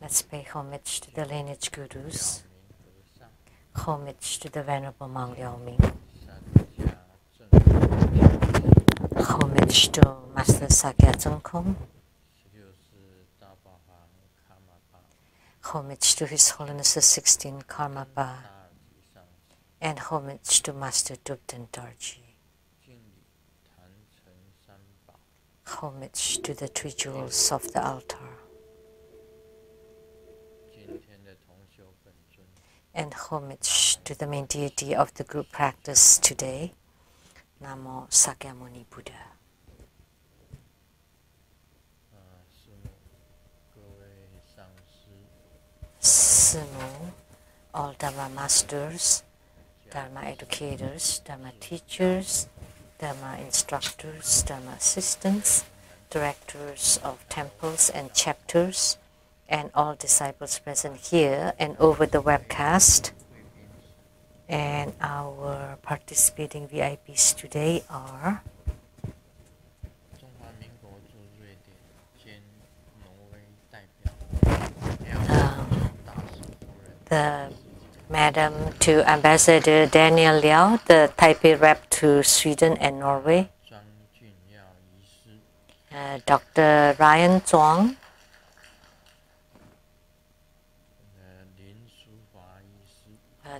Let's pay homage to the lineage gurus, homage to the Venerable Monk Liao-Ming, homage to Master Sakya Tsongkhom, homage to His Holiness the 16th Karmapa, and homage to Master Dubten Dorji. Homage to the three jewels of the altar. And homage to the main deity of the group practice today, Namo Sakyamuni Buddha. Simu, all Dharma masters, Dharma educators, Dharma teachers, Dharma instructors, Dharma assistants, directors of temples and chapters, and all disciples present here and over the webcast. And our participating VIPs today are the Madam to Ambassador Daniel Liao, the Taipei rep to Sweden and Norway, Dr. Ryan Zhuang,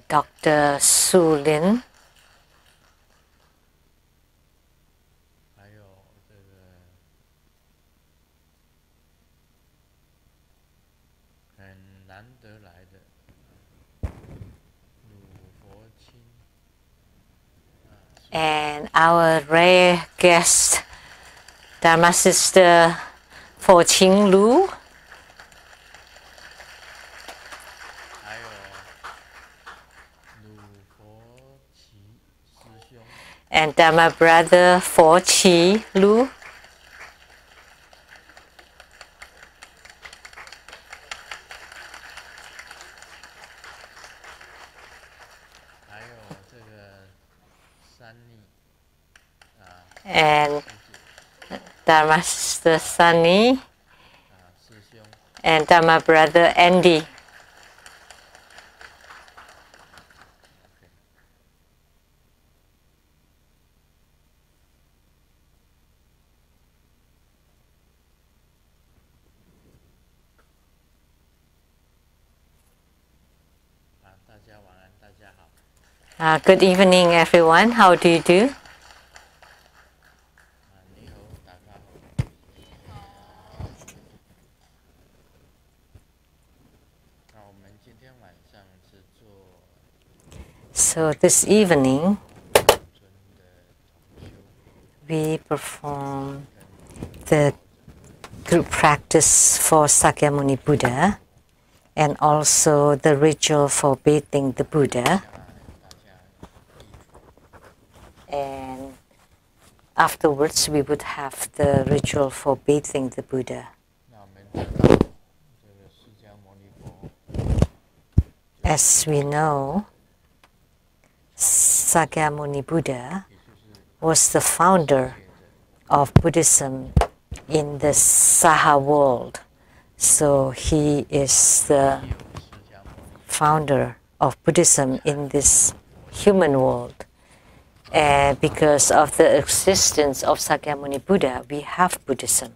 Dr. Su Lin, and our rare guest, Dharma Sister Fo Qing Lu, and Dharma Brother Fo Qi Lu, and Dharma Sister Sunny, and Dharma Brother Andy. Good evening, everyone. How do you do? So this evening, we perform the group practice for Sakyamuni Buddha and also the ritual for bathing the Buddha. And afterwards, we would have the ritual for bathing the Buddha. As we know, Sakyamuni Buddha was the founder of Buddhism in the Saha world. So he is the founder of Buddhism in this human world. And because of the existence of Sakyamuni Buddha, we have Buddhism.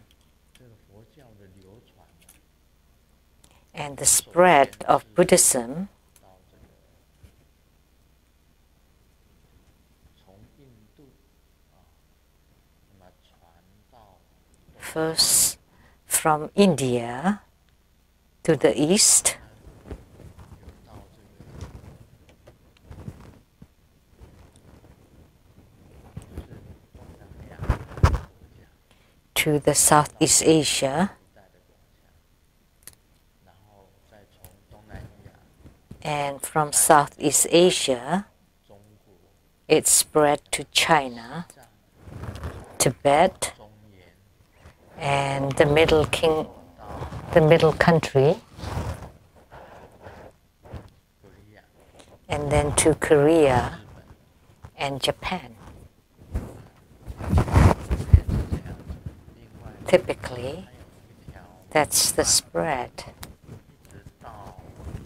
And the spread of Buddhism first from India to the east, to the Southeast Asia, and from Southeast Asia, it spread to China, Tibet, and the middle country, and then to Korea and Japan. Typically, that's the spread.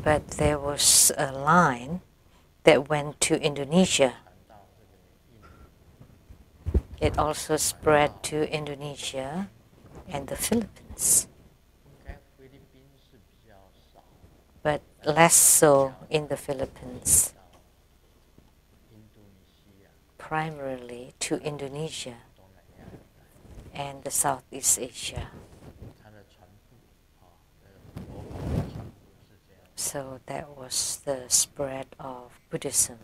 But there was a line that went to Indonesia. It also spread to Indonesia and the Philippines, but less so in the Philippines, primarily to Indonesia and the Southeast Asia. So that was the spread of Buddhism.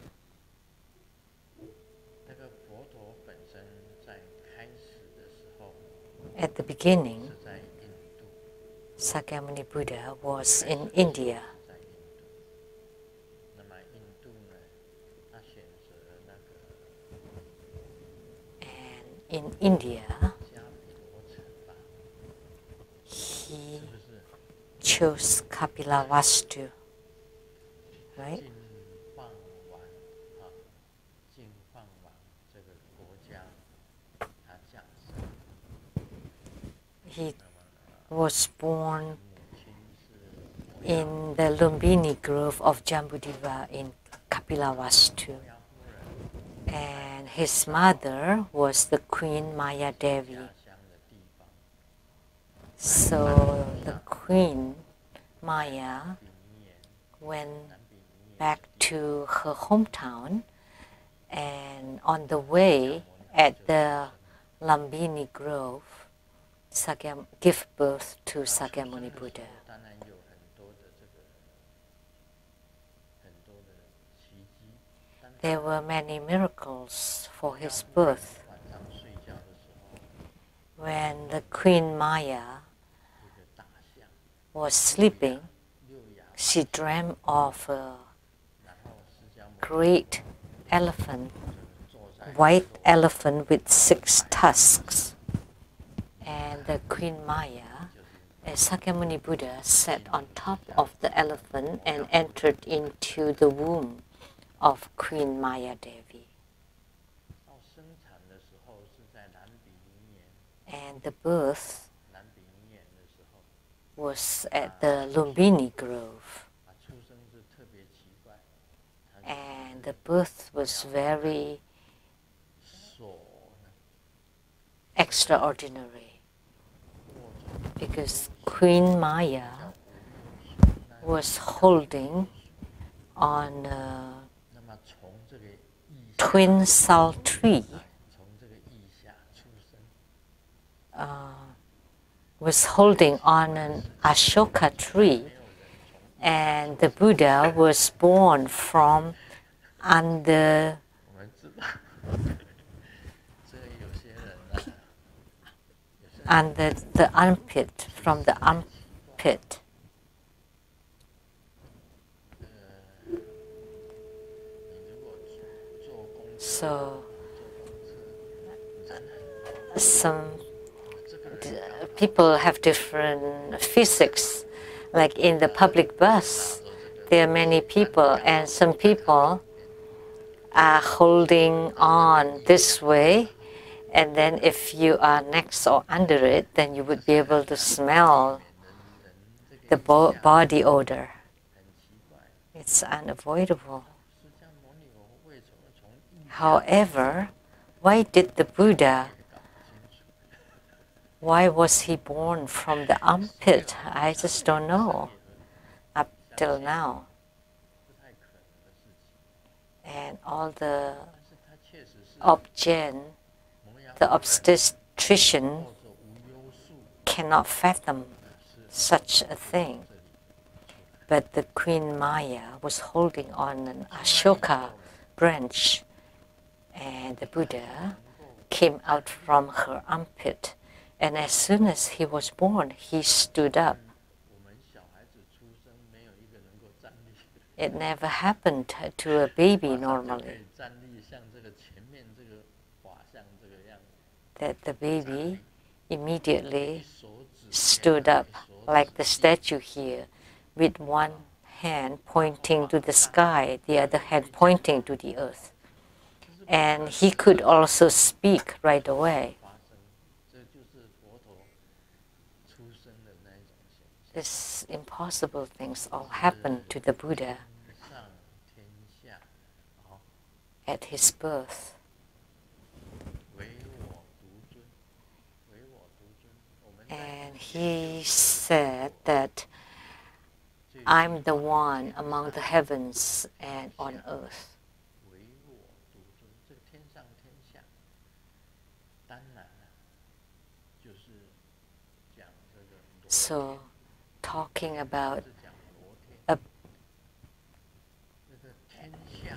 At the beginning, Sakyamuni Buddha was in India. And in India, he chose Kapilavastu, right? He was born in the Lumbini Grove of Jambudvipa in Kapilavastu. And his mother was the Queen Maya Devi. So the Queen Maya went back to her hometown, and on the way at the Lumbini Grove, give birth to Sakyamuni Buddha. There were many miracles for his birth. When the Queen Maya was sleeping, she dreamt of a great elephant, white elephant with 6 tusks. And the Queen Maya, Sakyamuni Buddha, sat on top of the elephant and entered into the womb of Queen Maya Devi. And the birth was at the Lumbini Grove. And the birth was very extraordinary, because Queen Maya was holding on a twin sal tree, was holding on an Ashoka tree, and the Buddha was born from under the armpit, from the armpit. So some people have different physics. Like in the public bus, there are many people, and some people are holding on this way, and then if you are next or under it, then you would be able to smell the body odor. It's unavoidable. However, why did the Buddha, why was he born from the armpit? I just don't know up till now. And all the obgyn, the obstetrician cannot fathom such a thing. But the Queen Maya was holding on an Ashoka branch, and the Buddha came out from her armpit. And as soon as he was born, he stood up. It never happened to a baby normally, that the baby immediately stood up like the statue here, with one hand pointing to the sky, the other hand pointing to the earth. And he could also speak right away. These impossible things all happened to the Buddha at his birth. And he said that I'm the one among the heavens and on earth. So, talking about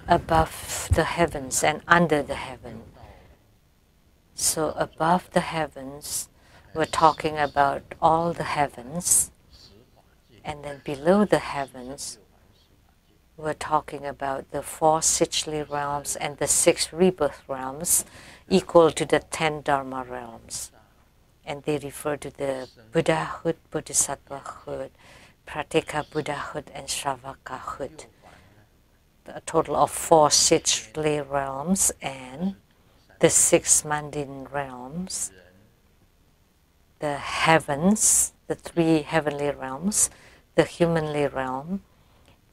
above the heavens and under the heaven. So, above the heavens, we're talking about all the heavens, and then below the heavens, we're talking about the 4 Sichli realms and the 6 rebirth realms, equal to the 10 Dharma realms. And they refer to the Buddhahood, Bodhisattvahood, Pratika Buddhahood, and Shravakahood. A total of 4 Sichli realms and the 6 mundane realms, the heavens, the 3 heavenly realms, the humanly realm,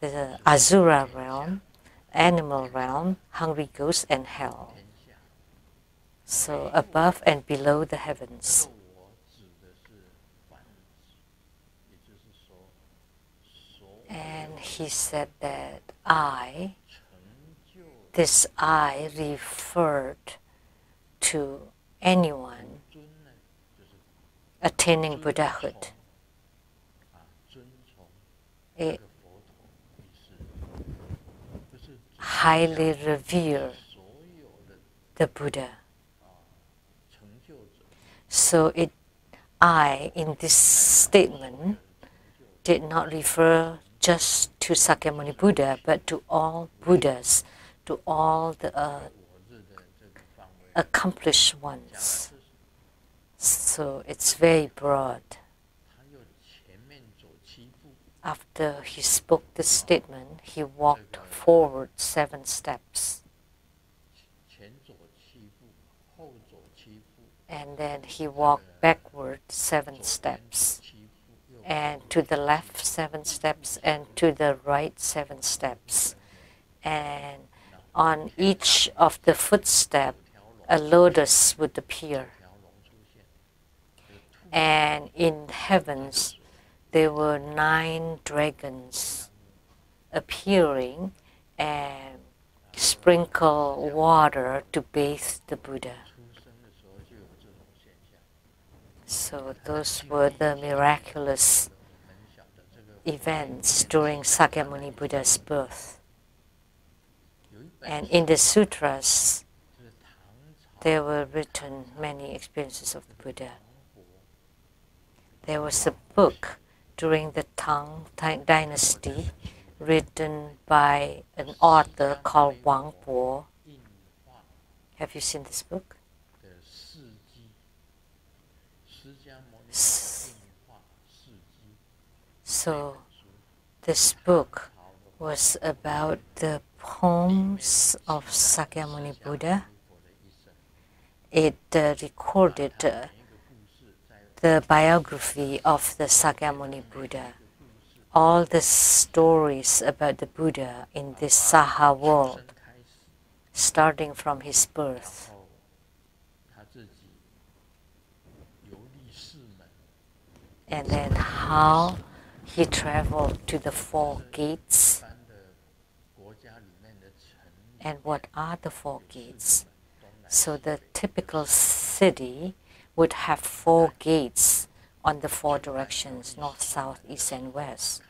the Asura realm, animal realm, hungry ghosts, and hell. So above and below the heavens. And he said that this I referred to anyone attaining Buddhahood. It highly revere the Buddha. So I, in this statement, did not refer just to Sakyamuni Buddha, but to all Buddhas, to all the accomplished ones. So it's very broad. After he spoke this statement, he walked forward 7 steps. And then he walked backward 7 steps. And to the left 7 steps, and to the right 7 steps. And on each of the footsteps, a lotus would appear. And in heavens, there were 9 dragons appearing and sprinkle water to bathe the Buddha. So those were the miraculous events during Sakyamuni Buddha's birth. And in the sutras, there were written many experiences of the Buddha. There was a book during the Tang dynasty written by an author called Wang Bo. Have you seen this book? So this book was about the poems of Sakyamuni Buddha. It recorded the biography of the Sakyamuni Buddha, all the stories about the Buddha in this Saha world, starting from his birth. And then how he traveled to the 4 gates. And what are the 4 gates? So the typical city would have 4 gates on the 4 directions, north, south, east, and west.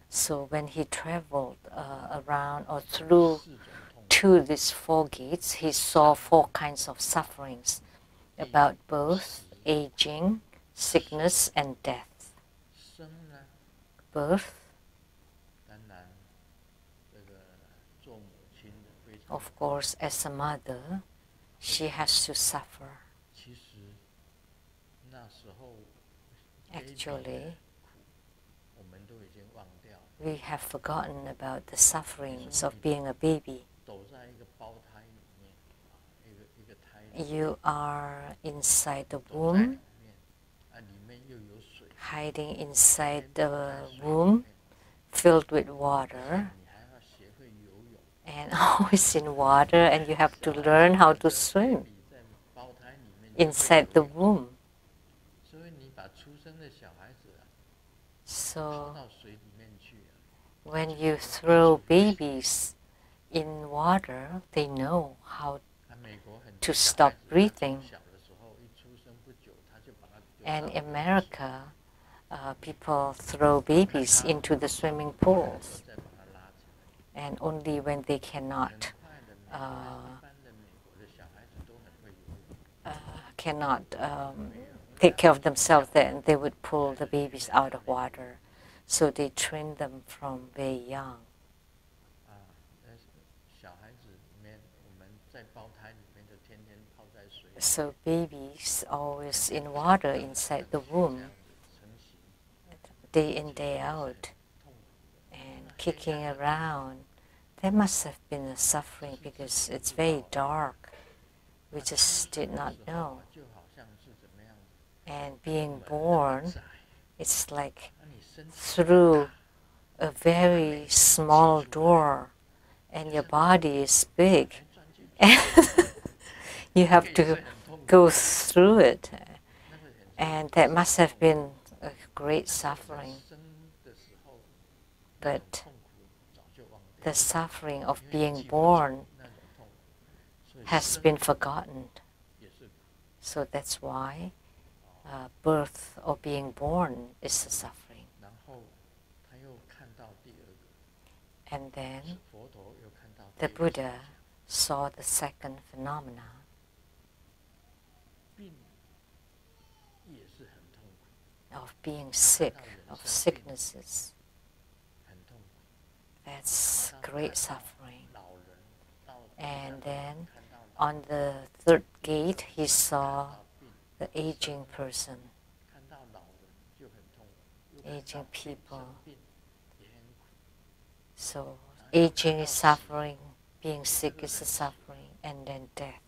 So when he traveled around or through to these 4 gates, he saw 4 kinds of sufferings about birth, aging, sickness, and death. Birth, of course, as a mother, she has to suffer. Actually, we have forgotten about the sufferings of being a baby. You are inside the womb, hiding inside the womb, filled with water, and always in water, and you have to learn how to swim inside the womb. So when you throw babies in water, they know how to stop breathing. And in America, people throw babies into the swimming pools, and only when they cannot take care of themselves, then they would pull the babies out of water. So they train them from very young. So babies always in water inside the womb, day in, day out, and kicking around. There must have been a suffering because it's very dark. We just did not know. And being born, it's like through a very small door, and your body is big. You have to go through it, and that must have been a great suffering. But the suffering of being born has been forgotten. So that's why birth or being born is a suffering. And then the Buddha saw the second phenomena. Of being sick, of sicknesses. That's great suffering. And then on the third gate, he saw the aging person, aging people. So aging is suffering, being sick is a suffering, and then death.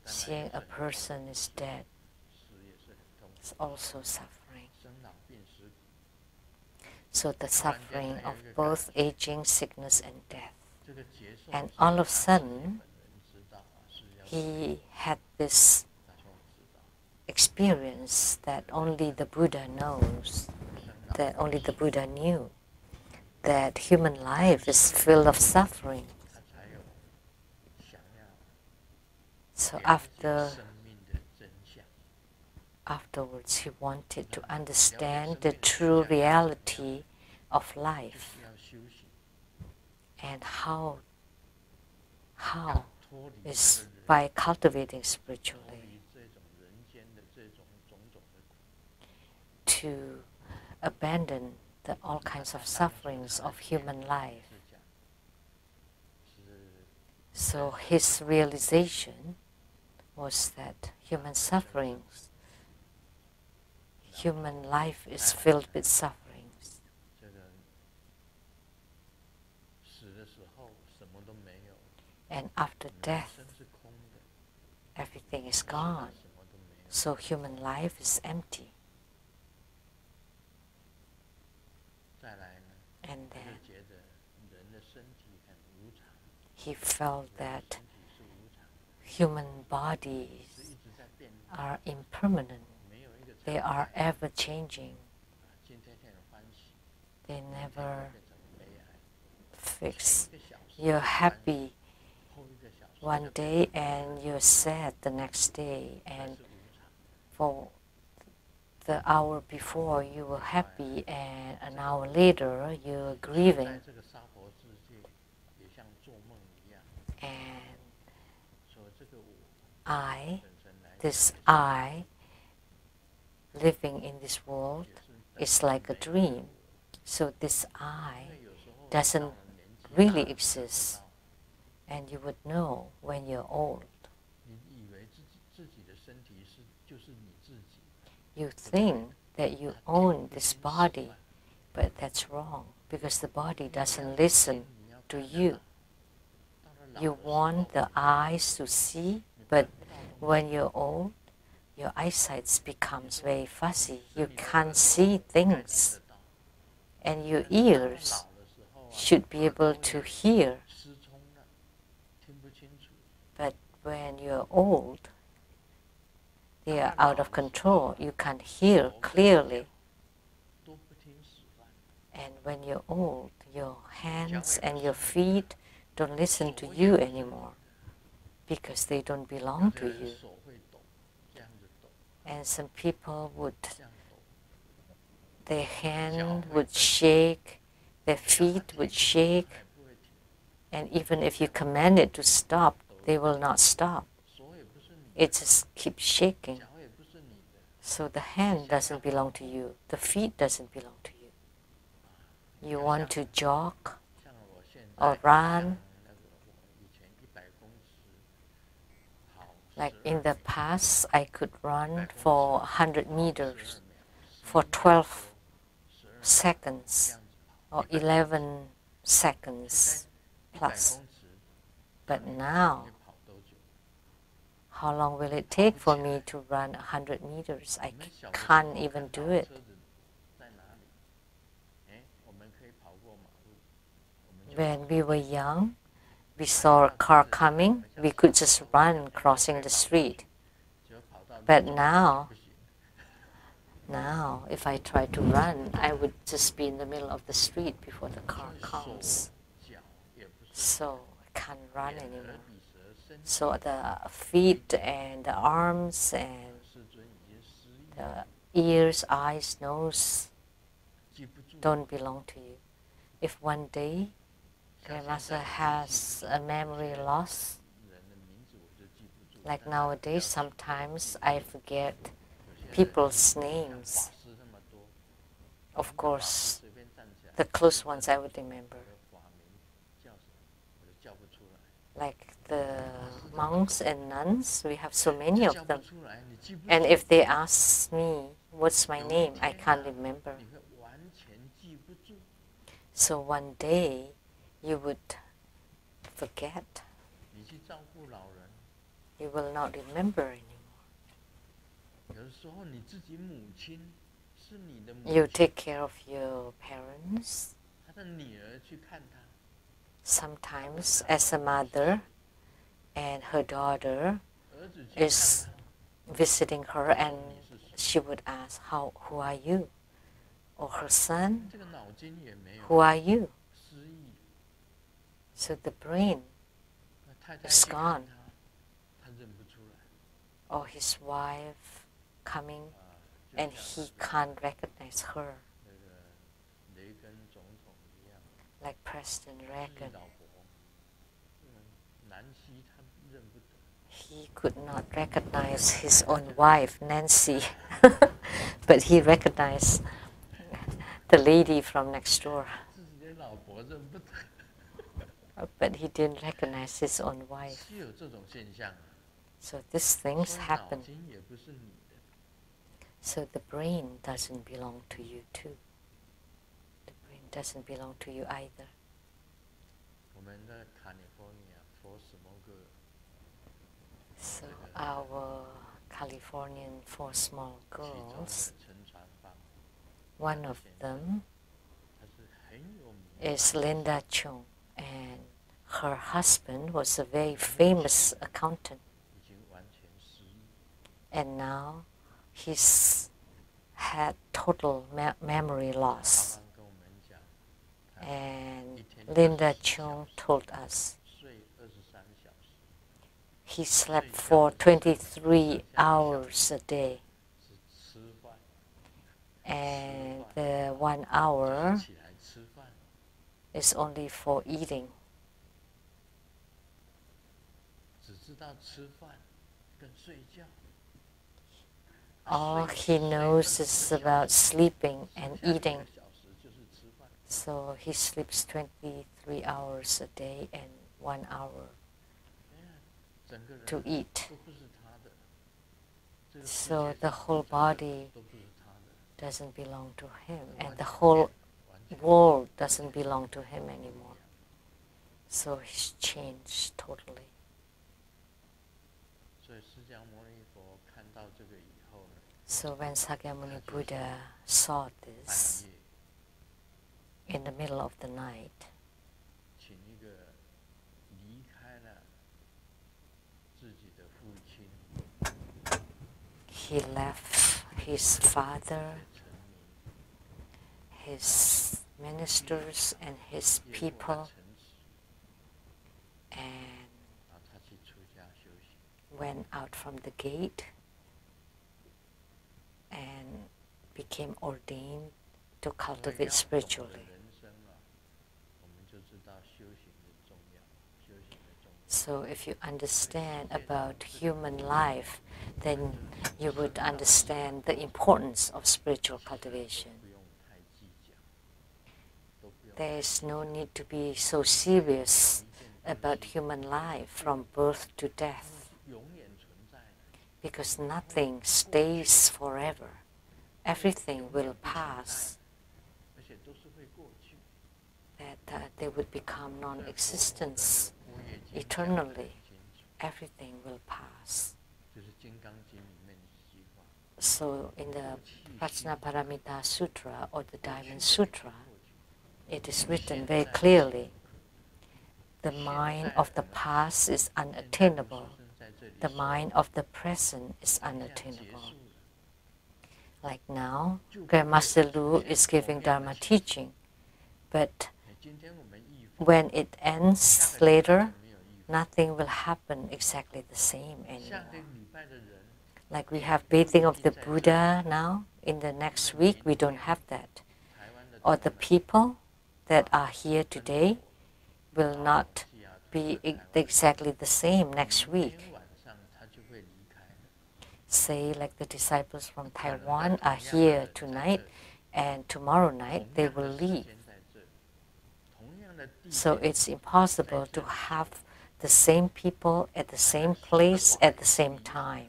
Seeing a person is dead is also suffering. So the suffering of both aging, sickness, and death. And all of a sudden, he had this experience that only the Buddha knows, that only the Buddha knew, that human life is filled of suffering. So afterwards, he wanted to understand the true reality of life and how is by cultivating spiritually to abandon all kinds of sufferings of human life. So his realization was that human life is filled with sufferings. And after death, everything is gone. So human life is empty. And then he felt that human bodies are impermanent. They are ever changing. They never fix. You're happy one day and you're sad the next day, and for the hour before you were happy and an hour later you're grieving. And this I, living in this world, is like a dream. So this I doesn't really exist, and you would know when you're old. You think that you own this body, but that's wrong, because the body doesn't listen to you. You want the eyes to see, but when you're old, your eyesight becomes very fuzzy. You can't see things. And your ears should be able to hear. But when you're old, they are out of control. You can't hear clearly. And when you're old, your hands and your feet don't listen to you anymore because they don't belong to you. And some people would, their hand would shake, their feet would shake, and even if you command it to stop, they will not stop. It just keeps shaking. So the hand doesn't belong to you. The feet doesn't belong to you. You want to jog or run. Like in the past, I could run for 100 meters for 12 seconds or 11 seconds plus. But now, how long will it take for me to run 100 meters? I can't even do it. When we were young, we saw a car coming, we could just run crossing the street. But now, if I try to run, I would just be in the middle of the street before the car comes. So I can't run anymore. So the feet and the arms and the ears, eyes, nose don't belong to you. If one day Grandmaster has a memory loss, like nowadays, sometimes I forget people's names. Of course, the close ones I would remember. Like the monks and nuns, we have so many of them. And if they ask me, what's my name, I can't remember. So one day, you would forget. You will not remember anymore. You take care of your parents. Sometimes as a mother and her daughter is visiting her and she would ask, who are you? Or her son, who are you? So the brain is gone. Or his wife coming and he can't recognize her. Like President Reagan. He could not recognize his own wife, Nancy, but he recognized the lady from next door. But he didn't recognize his own wife. So these things happen. So the brain doesn't belong to you too. The brain doesn't belong to you either. So our Californian 4 small girls, one of them is Linda Chung, and her husband was a very famous accountant. And now he's had total memory loss. And Linda Chung told us he slept for 23 hours a day. And the 1 hour is only for eating. All he knows is about sleeping and eating. So he sleeps 23 hours a day and 1 hour to eat. So the whole body doesn't belong to him, and the whole world doesn't belong to him anymore. So he's changed totally. 所以释迦牟尼佛看到这个以 So when Sakyamuni Buddha saw this in the middle of the night, he left his father, his ministers and his people, and went out from the gate and became ordained to cultivate spiritually. So if you understand about human life, then you would understand the importance of spiritual cultivation. There is no need to be so serious about human life from birth to death, because nothing stays forever. Everything will pass. That they would become non-existence eternally. Everything will pass. So in the Prajnaparamita Sutra or the Diamond Sutra, it is written very clearly, the mind of the past is unattainable. The mind of the present is unattainable. Like now, Grandmaster Lu is giving Dharma teaching, but when it ends later, nothing will happen exactly the same anymore. Like we have bathing of the Buddha now, in the next week we don't have that. Or the people that are here today will not be exactly the same next week. Say like the disciples from Taiwan are here tonight and tomorrow night they will leave. So it's impossible to have the same people at the same place at the same time.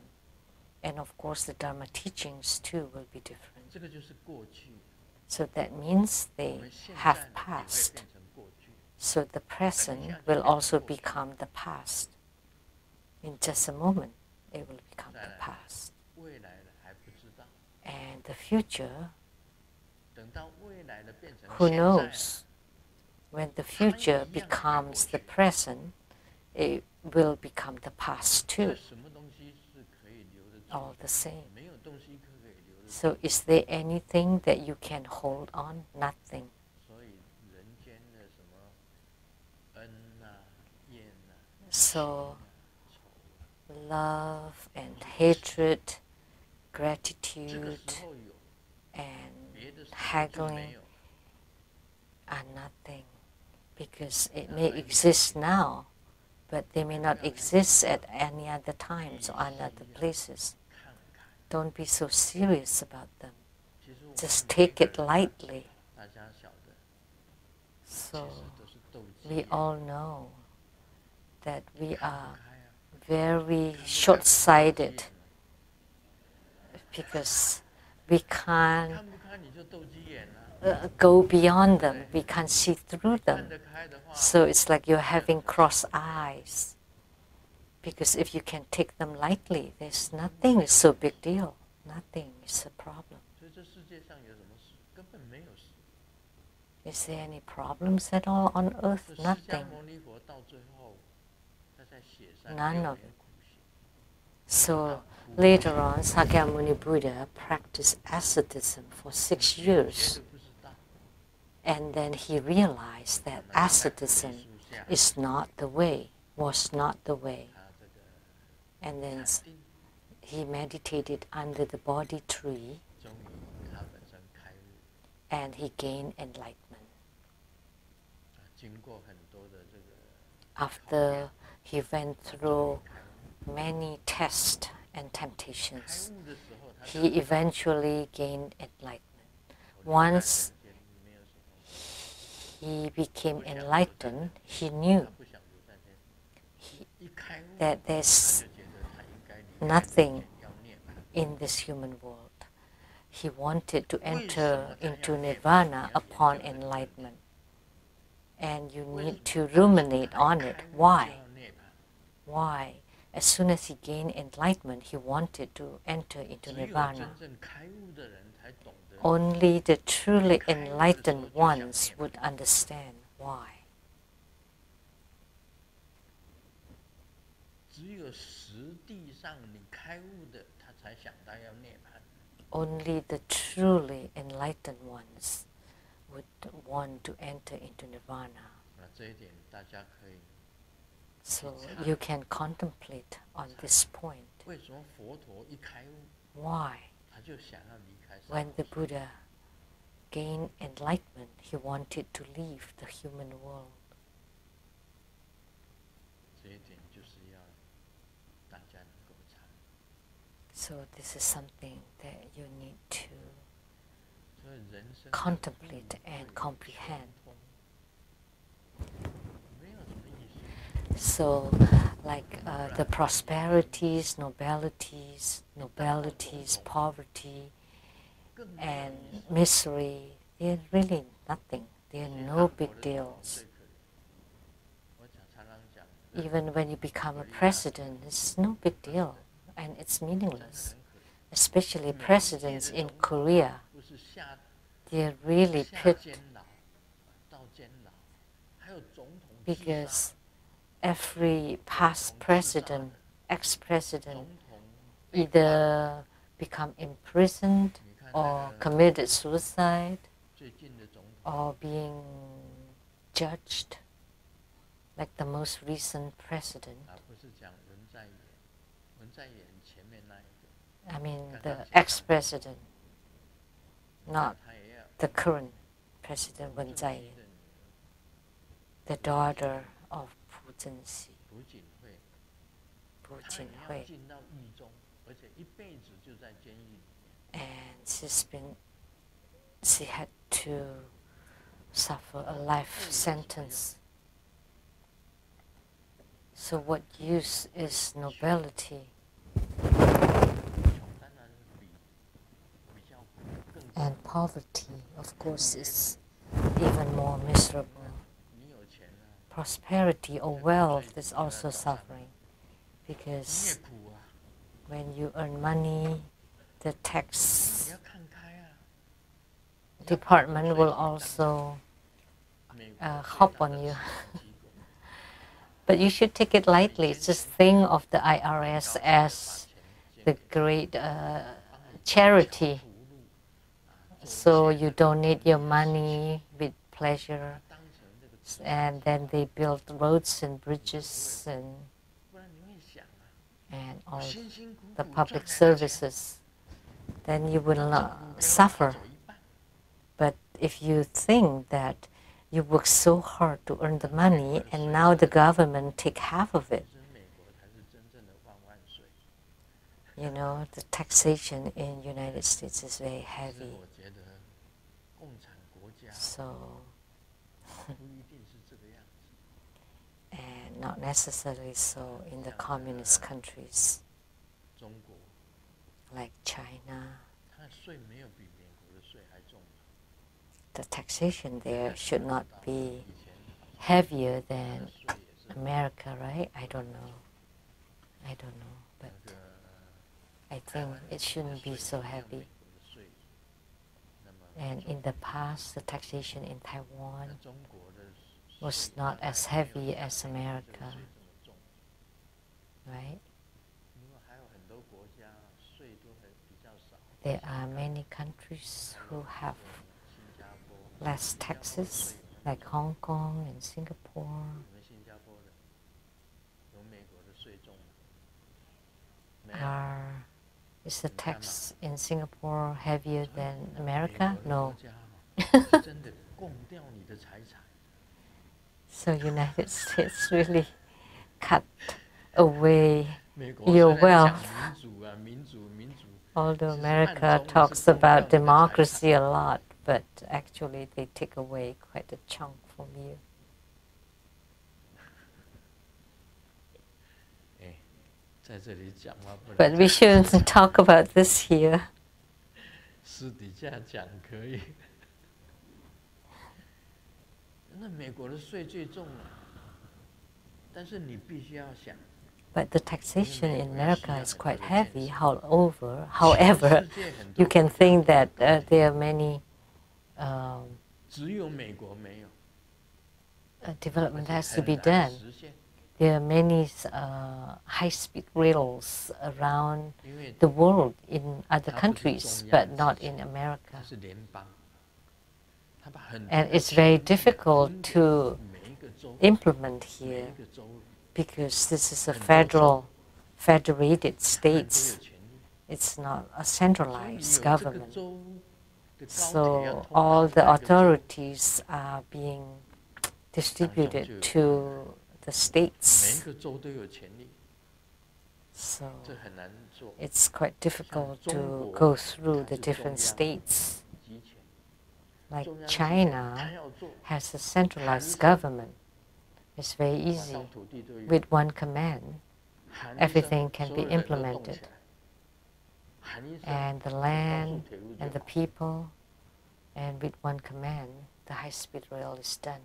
And of course the Dharma teachings too will be different. So that means they have passed. So the present will also become the past. In just a moment, it will become the past. And the future, who knows? When the future becomes the present, it will become the past too. All the same. So is there anything that you can hold on? Nothing. So love and hatred, gratitude and haggling are nothing, because it may exist now, but they may not exist at any other times or other places. Don't be so serious about them. Just take it lightly. So we all know that we are very short-sighted because we can't go beyond them. We can't see through them. So it's like you're having cross eyes. Because if you can take them lightly, there's nothing so big deal. Nothing is a problem. Is there any problems at all on earth? Nothing. None of it. So later on, Sakyamuni Buddha practiced asceticism for 6 years. And then he realized that asceticism is not the way, was not the way. And then he meditated under the Bodhi tree and he gained enlightenment. After he went through many tests and temptations, he eventually gained enlightenment. Once he became enlightened, he knew that there's nothing in this human world. He wanted to enter into nirvana upon enlightenment. And you need to ruminate on it. Why? Why? as soon as he gained enlightenment, he wanted to enter into nirvana. Only the truly enlightened ones would understand why. Only the truly enlightened ones would want to enter into nirvana. So you can contemplate on this point. Why? When the Buddha gained enlightenment, he wanted to leave the human world. So this is something that you need to contemplate and comprehend. So, like the prosperities, nobelities, poverty, and misery, they're really nothing. They're no big deals. Even when you become a president, it's no big deal, and it's meaningless. Especially presidents in Korea, they're really pit, because every past president, ex-president, either become imprisoned or committed suicide or being judged, like the most recent president. I mean the ex-president, not the current president Wen Zai-yin, the daughter of Pu Zhenxi, Pu Jin-hui. And she had to suffer a life sentence. So what use is nobility? And poverty, of course, is even more miserable. Prosperity or wealth is also suffering, because when you earn money, the tax department will also hop on you. But you should take it lightly. Just think of the IRS as the great charity. So you donate your money with pleasure, and then they build roads and bridges and all the public services. Then you will not suffer. But if you think that you work so hard to earn the money, and now the government take half of it, you know, the taxation in the United States is very heavy. So, and not necessarily so in the communist countries like China. The taxation there should not be heavier than America, right? I don't know, but I think it shouldn't be so heavy. And in the past, the taxation in Taiwan was not as heavy as America, right? There are many countries who have less taxes, like Hong Kong and Singapore. Is the tax in Singapore heavier than America? No. So United States really cut away your wealth. Although America talks about democracy a lot, but actually they take away quite a chunk from you. But we shouldn't talk about this here. But the taxation in America is quite heavy. However, you can think that there are many development has to be done. There are many high-speed rails around the world in other countries, but not in America. And it's very difficult to implement here because this is a federated states. It's not a centralized government. So all the authorities are being distributed to the states. So it's quite difficult to go through the different states. Like China has a centralized government. It's very easy. With one command, everything can be implemented. And the land and the people, and with one command, the high-speed rail is done.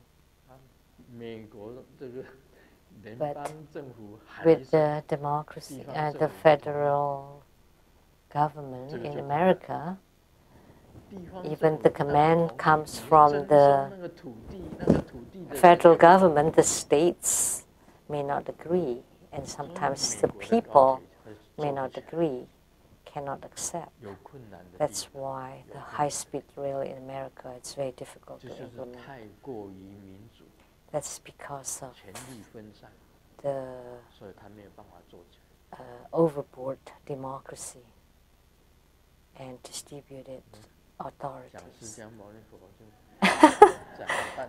But with the democracy and the federal government in America, even the command comes from the federal government, the states may not agree, and sometimes the people may not agree, cannot accept. That's why the high-speed rail in America, it's very difficult to implement. That's because of the overboard democracy and distributed authorities.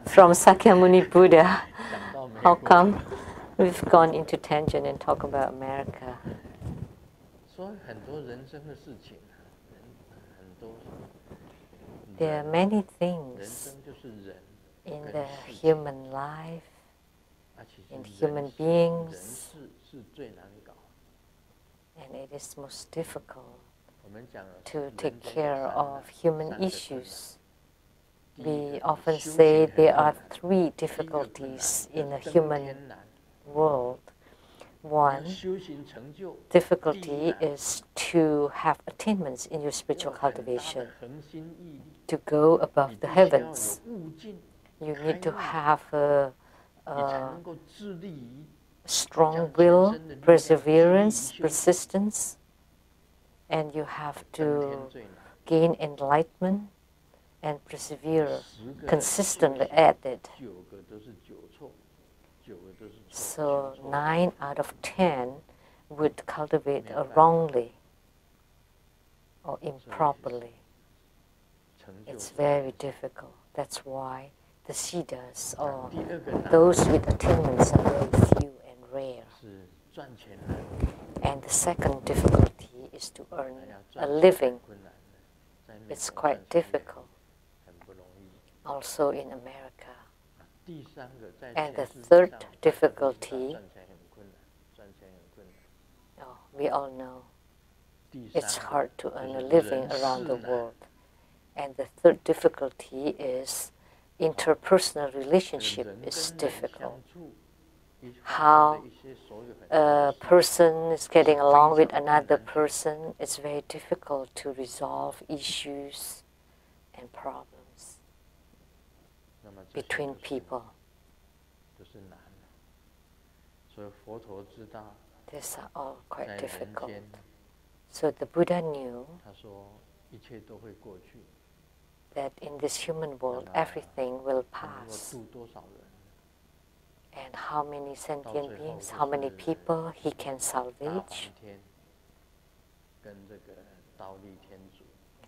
From Sakyamuni Buddha, how come we've gone into tangent and talk about America? There are many things in the human life, in human beings, and it is most difficult to take care of human issues. We often say there are 3 difficulties in the human world. One difficulty is to have attainments in your spiritual cultivation, to go above the heavens. You need to have a strong will, perseverance, persistence, and you have to gain enlightenment and persevere consistently at it. So 9 out of 10 would cultivate wrongly or improperly. It's very difficult. That's why the siddhas or those with attainments are very few and rare. And the second difficulty is to earn a living. It's quite difficult. Also in America. And the third difficulty, we all know, it's hard to earn a living around the world. And the third difficulty is interpersonal relationship is difficult. How a person is getting along with another person, it's very difficult to resolve issues and problems between people. These are all quite difficult. So the Buddha knew that in this human world everything will pass. And how many sentient beings, how many people he can salvage? He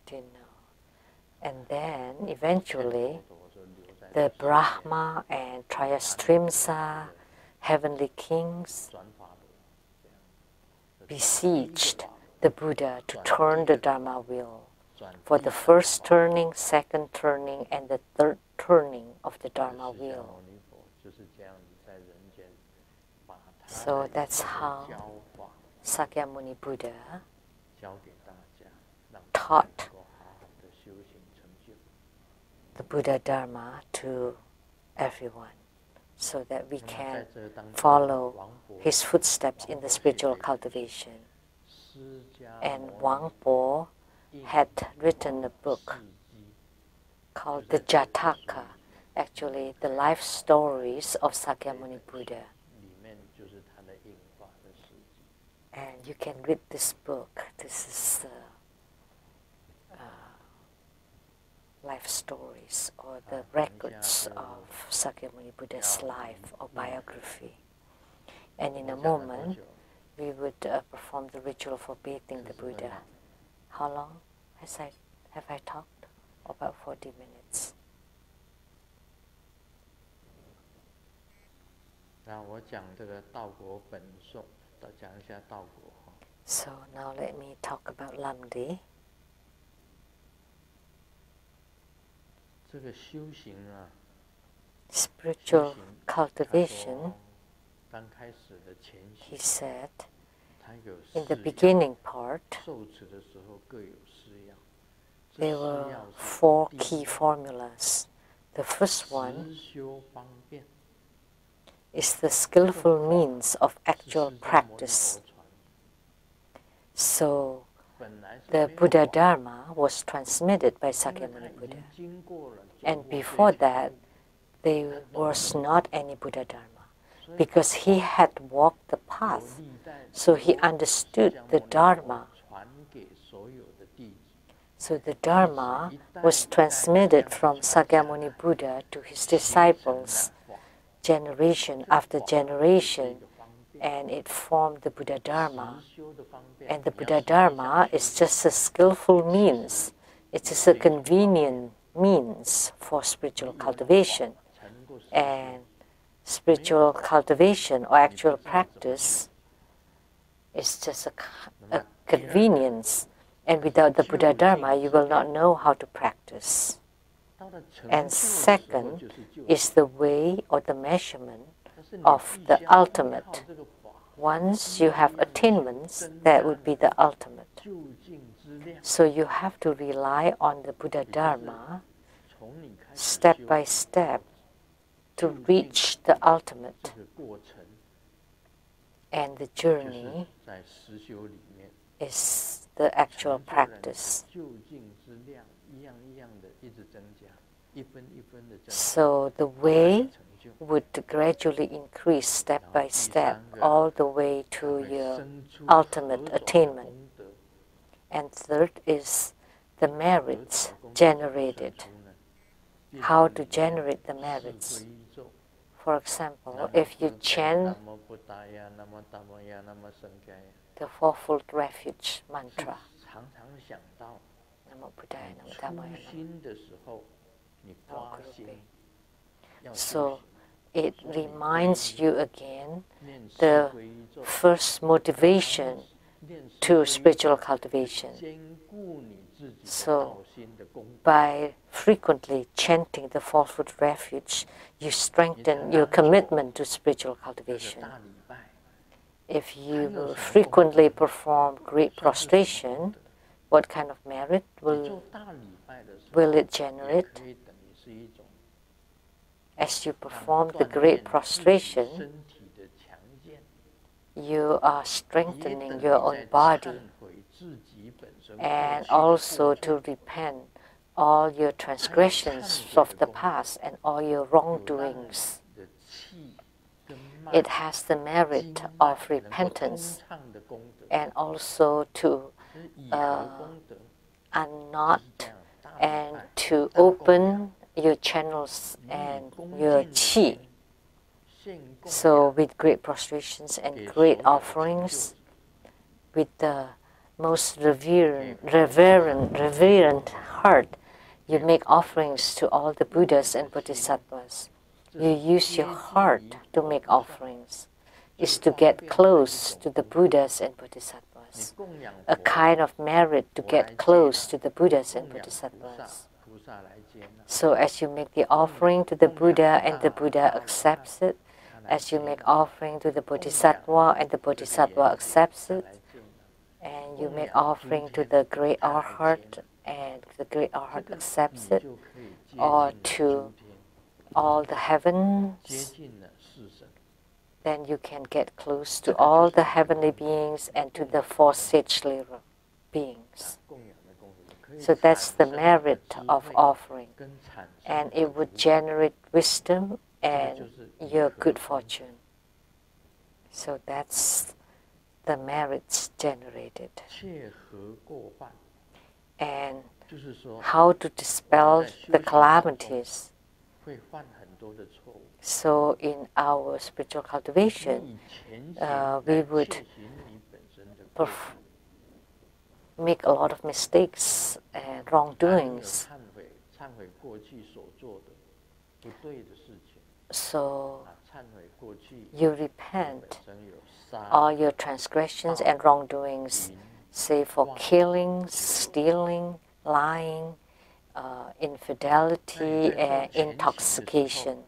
didn't know. And then eventually the Brahma and Trayastrimsa, heavenly kings, besieged the Buddha to turn the Dharma wheel for the first turning, second turning, and the third turning of the Dharma wheel. So that's how Sakyamuni Buddha taught the Buddha Dharma to everyone. so that we can follow his footsteps in the spiritual cultivation. And Wang Po had written a book called the Jataka, actually the life stories of Sakyamuni Buddha. And you can read this book. This is the life stories or the records of Sakyamuni Buddha's life or biography. And in a moment, we would perform the ritual for bathing the Buddha. How long have I talked? About 40 minutes. So now let me talk about Lamdre. Spiritual cultivation, he said, in the beginning part, there were 4 key formulas. The first one is the skillful means of actual practice. So, the Buddha Dharma was transmitted by Sakyamuni Buddha. And before that, there was not any Buddha Dharma, because he had walked the path, so he understood the Dharma. So the Dharma was transmitted from Sakyamuni Buddha to his disciples generation after generation, and it formed the Buddha Dharma. And the Buddha Dharma is just a skillful means. It is a convenient means for spiritual cultivation. And spiritual cultivation or actual practice is just a convenience. And without the Buddha Dharma, you will not know how to practice. And second is the way or the measurement of the ultimate. Once you have attainments, that would be the ultimate. So you have to rely on the Buddha Dharma step by step to reach the ultimate. And the journey is the actual practice. So the way would gradually increase step by step all the way to your ultimate attainment. And third is the merits generated. How to generate the merits. For example, if you chant the fourfold refuge mantra, Namo Buddhaya, Namo Dhammaya, Namo Gurupe. So it reminds you again the first motivation to spiritual cultivation. So by frequently chanting the fourfold refuge, you strengthen your commitment to spiritual cultivation. If you frequently perform great prostration, what kind of merit will it generate? As you perform the great prostration, you are strengthening your own body and also to repent all your transgressions of the past and all your wrongdoings. It has the merit of repentance and also to unknot and to open your channels and your qi. So with great prostrations and great offerings, with the most reverent heart, you make offerings to all the Buddhas and Bodhisattvas. You use your heart to make offerings. Is to get close to the Buddhas and Bodhisattvas. A kind of merit to get close to the Buddhas and Bodhisattvas. So as you make the offering to the Buddha and the Buddha accepts it, as you make offering to the Bodhisattva and the Bodhisattva accepts it, and you make offering to the great Arhat and the great Arhat accepts it, or to all the heavens, then you can get close to all the heavenly beings and to the four sagely beings. So that's the merit of offering, and it would generate wisdom and your good fortune. So that's the merits generated. And how to dispel the calamities. So in our spiritual cultivation, we would make a lot of mistakes and wrongdoings. So you repent all your transgressions and wrongdoings, say for killing, stealing, lying, infidelity, and intoxication.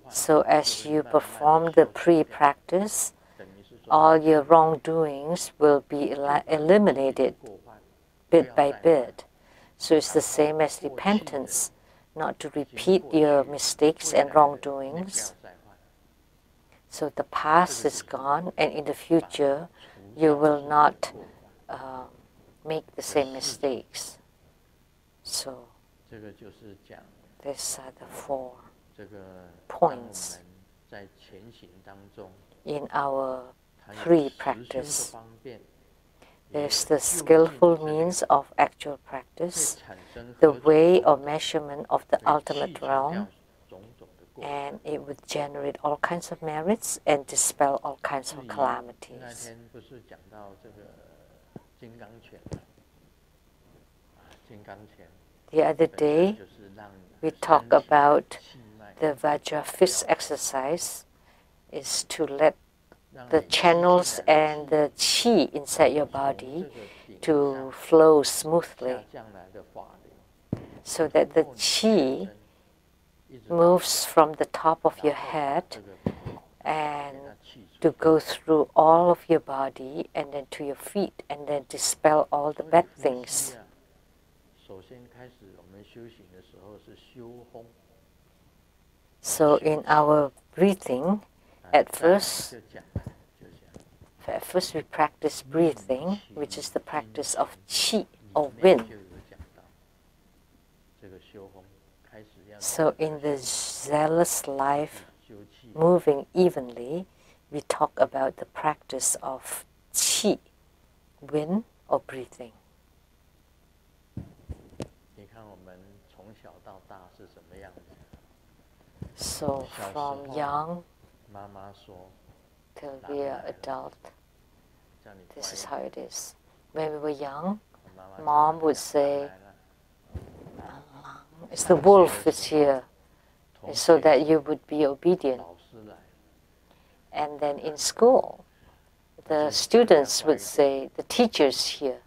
So as you perform the pre-practice, all your wrongdoings will be eliminated bit by bit. So it's the same as repentance, not to repeat your mistakes and wrongdoings. So the past is gone, and in the future, you will not make the same mistakes. So these are the 4 points in our pre-practice. There's the skillful means of actual practice, the way or measurement of the ultimate realm, and it would generate all kinds of merits and dispel all kinds of calamities. The other day, we talked about the Vajra fist exercise is to let the channels and the qi inside your body to flow smoothly, so that the qi moves from the top of your head and to go through all of your body and then to your feet and then dispel all the bad things. So in our breathing, at first we practice breathing, which is the practice of qi or wind. So in the zealous life, moving evenly, we talk about the practice of qi, wind or breathing. So from young till we are adult, this is how it is. When we were young, Mom would say, it's the wolf is here, so that you would be obedient. And then in school, the students would say, the teacher's here.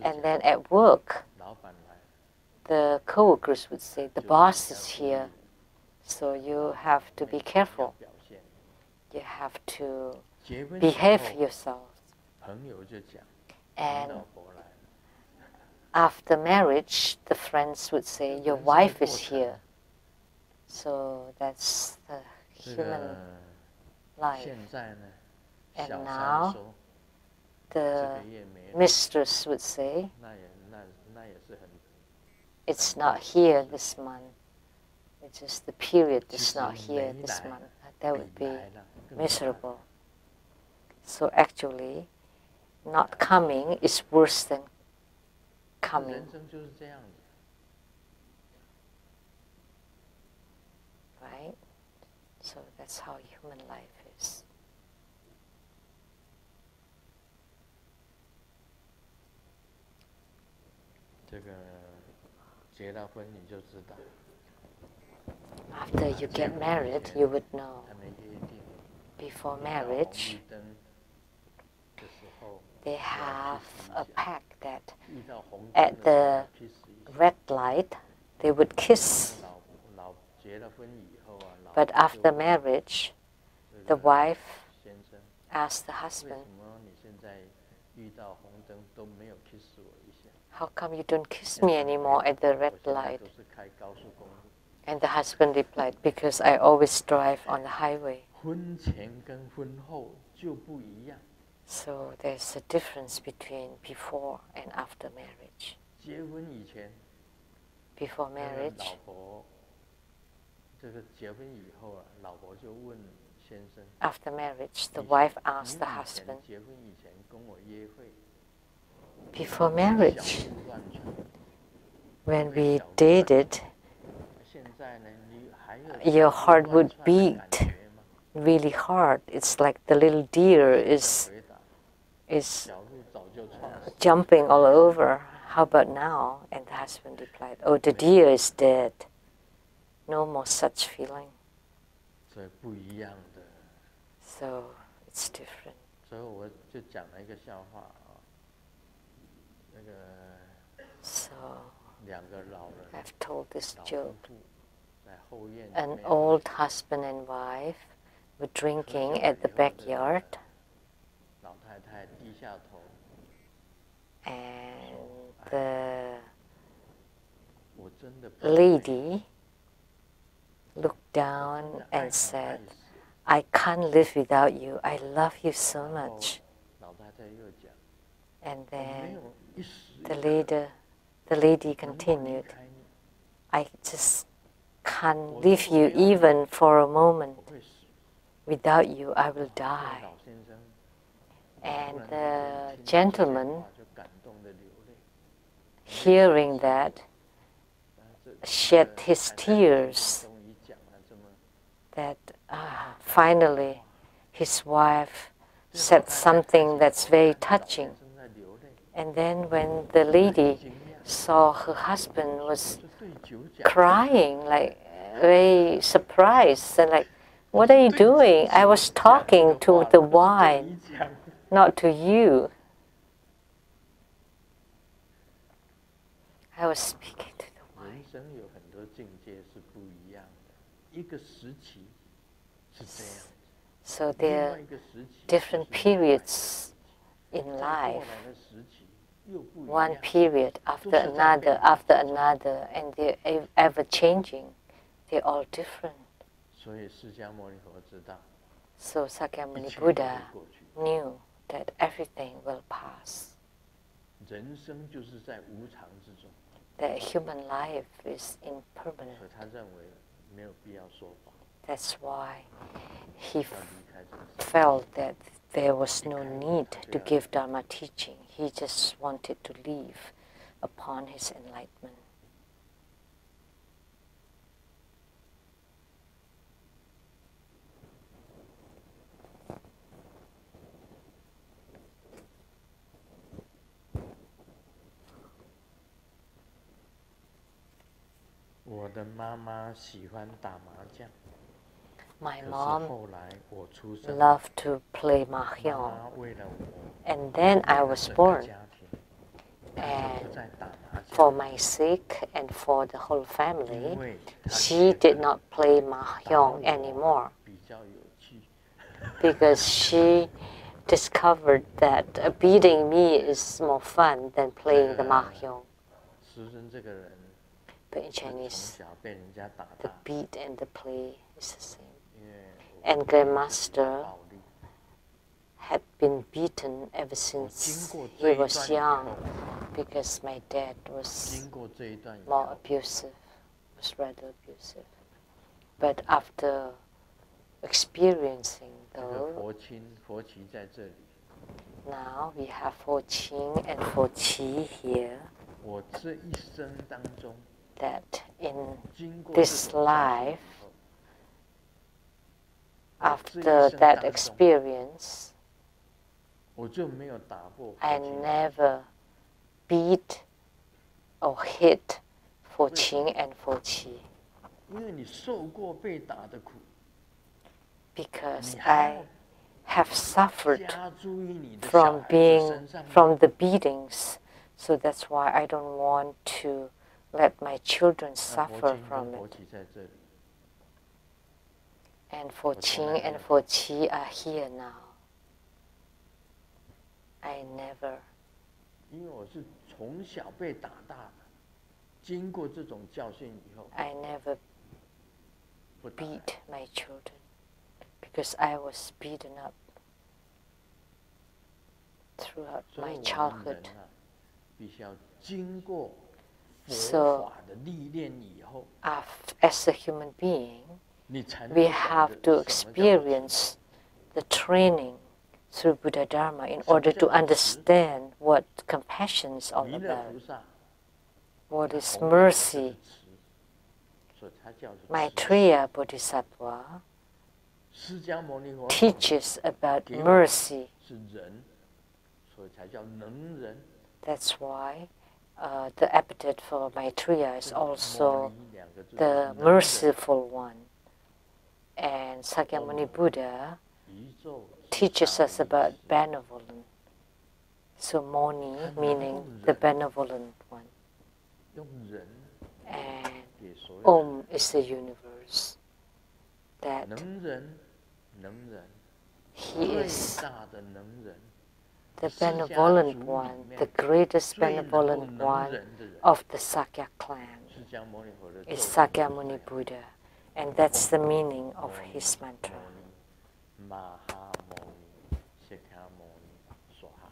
And then at work, the co-workers would say, the boss is here, so you have to be careful. You have to behave yourself. And after marriage, the friends would say, your wife is here. So that's the human life. And now, the mistress would say, it's not here this month. It's just the period is not here this month. That would be miserable. So actually, not coming is worse than coming. Right? So that's how human life is. After you get married, you would know. Before marriage, they have a pact that at the red light, they would kiss. But after marriage, the wife asked the husband, How come you don't kiss me anymore at the red light? And the husband replied, because I always drive on the highway. So there's a difference between before and after marriage. Before marriage, after marriage, the wife asked the husband, before marriage, when we dated, your heart would beat really hard. It's like the little deer is jumping all over. How about now? And the husband replied, oh, the deer is dead. No more such feeling. So it's different. So I've told this joke. An old husband and wife were drinking at the backyard, and the lady looked down and said, I can't live without you. I love you so much. And then the lady continued, I just can't leave you even for a moment. Without you, I will die. And the gentleman, hearing that, shed his tears that finally his wife said something that's very touching. And then when the lady saw her husband was crying, like very surprised, and like, what are you doing? I was talking to the wine, not to you. I was speaking to the wine. So there are different periods in life. One period after another, and they're ever changing. They're all different. So Sakyamuni Buddha knew that everything will pass. That human life is impermanent. That's why he felt that there was no need to give Dharma teaching. He just wanted to live upon his enlightenment. My mom loved to play mahjong, and then I was born. And for my sake and for the whole family, she did not play mahjong anymore because she discovered that beating me is more fun than playing the mahjong. But in Chinese, the beat and the play is the same. And Grandmaster had been beaten ever since he was young because my dad was more abusive, was rather abusive. But after experiencing though, now we have Fo Qing and Fo Qi here, that in this life, after that experience, I never beat or hit Fo Qing and Fo Qi. Because I have suffered from the beatings, so that's why I don't want to let my children suffer from it. And Fo Qing and Fo Qi are here now. I never 因为我是从小被打大的，经过这种教训以后， I never 不打了 beat my children because I was beaten up throughout 所以 my 我们 childhood. 人啊，必须要经过 So 佛法的历练以后， as a human being, 你才能 we 够懂 have 得 to 什么叫做慈 experience the training through Buddha Dharma in 什么 order 叫 to 做慈？ understand what compassion is all 弥勒 about, 菩萨 what 他 is 弘扬的这 mercy. 个慈，所以他叫做慈。 Maitreya Bodhisattva 释迦牟尼佛 teaches about 给我 mercy. 是人，所以才叫能人。 That's why the epithet for Maitreya is 这个 also 牟尼两个字就是 the 能人， merciful one. And Sakyamuni Buddha 宇宙 teaches 上 us 意 about 识 benevolent. So Moni 他能 meaning 够 the 忍 benevolent one. 用人 And 给所有人 Om is the universe. That 能人，能人， he 最 is 大的能人， the 释迦 benevolent 族里 one, 面 the greatest 最能够 benevolent 能 one 人的人， of the Sakya clan 释迦牟尼佛的 is 咒语就是 Sakyamuni Buddha. And that's the meaning of his mantra. 玛哈牟尼、谢卡牟尼、梭哈，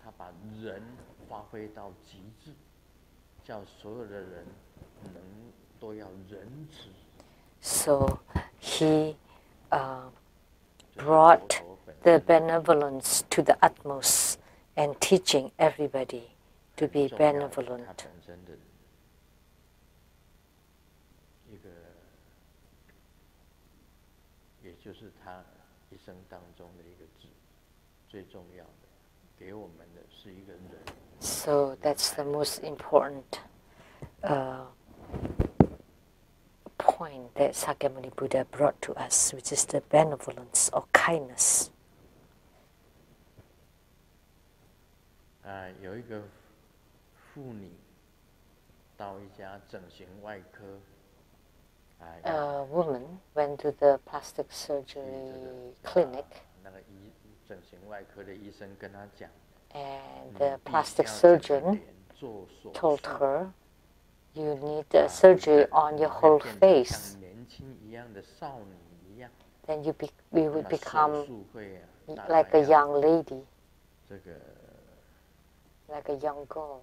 他把人发挥到极致，叫所有的人都要仁慈。 So he 就是 brought 佛陀本 the 身 benevolence to the utmost and teaching everybody to be 重要的他 benevolent. 本身的一个，也就是他一生当中的一个最重要的，给我们的是一个人。 So that's the most important point that Sakyamuni Buddha brought to us, which is the benevolence or kindness. 有一个妇女到一家整形外科， A woman went to the plastic surgery clinic, 那个整形外科的医生跟她讲， and 你 the 必须 plastic 要整个 surgeon 脸做手 told 术， her, "You need a surgery on your 你 whole 会变成 face. 像年轻一样的少女一样， Then you 那 would 么手 become 术会大 like 概 a 要 young lady, 这个 like a young girl,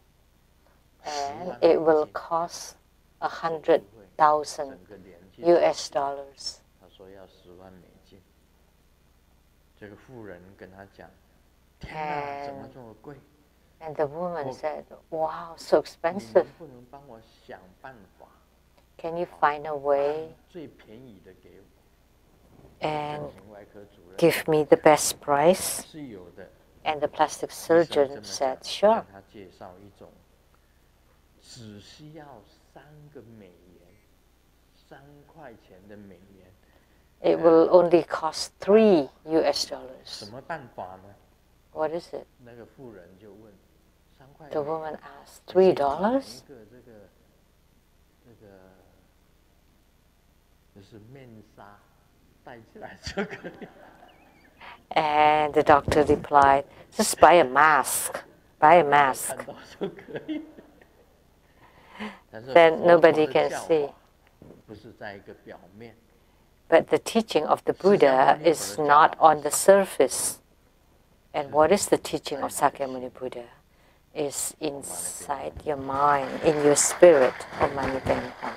10 and 万 it 美 will 金， cost 手术会 $100,000 整个脸去 US dollars." 他说要10万美金。这个妇人跟他讲：“天哪，怎么这么贵？ And the woman Oh. said, "Wow, so 你 expensive. 能不能帮我想办法， Can you find a 把 way 最便宜的给我？” and 整形外科主任 give me the best price?" 是有的。 And the plastic 医生这 surgeon 么 said, 讲 "Sure." 跟他介绍一种，只需要3个美元，3块钱的美元。 It will only cost $3 US 什 dollars. 么办法呢？ What is it? 那个妇人就问：3块 The 美 woman 元 asked, 你可以找$3? 一个就是面纱戴起来就可以。 And the doctor replied, "Just buy a mask. Buy a mask. 看到就可以。但是 Then 佛陀 nobody 的 can 教 see." 法不是在一个表面， But the teaching of the Buddha is not on the surface. And what is the teaching of Sakyamuni Buddha? Is inside your mind, in your spirit. Om Mani Padme Hum.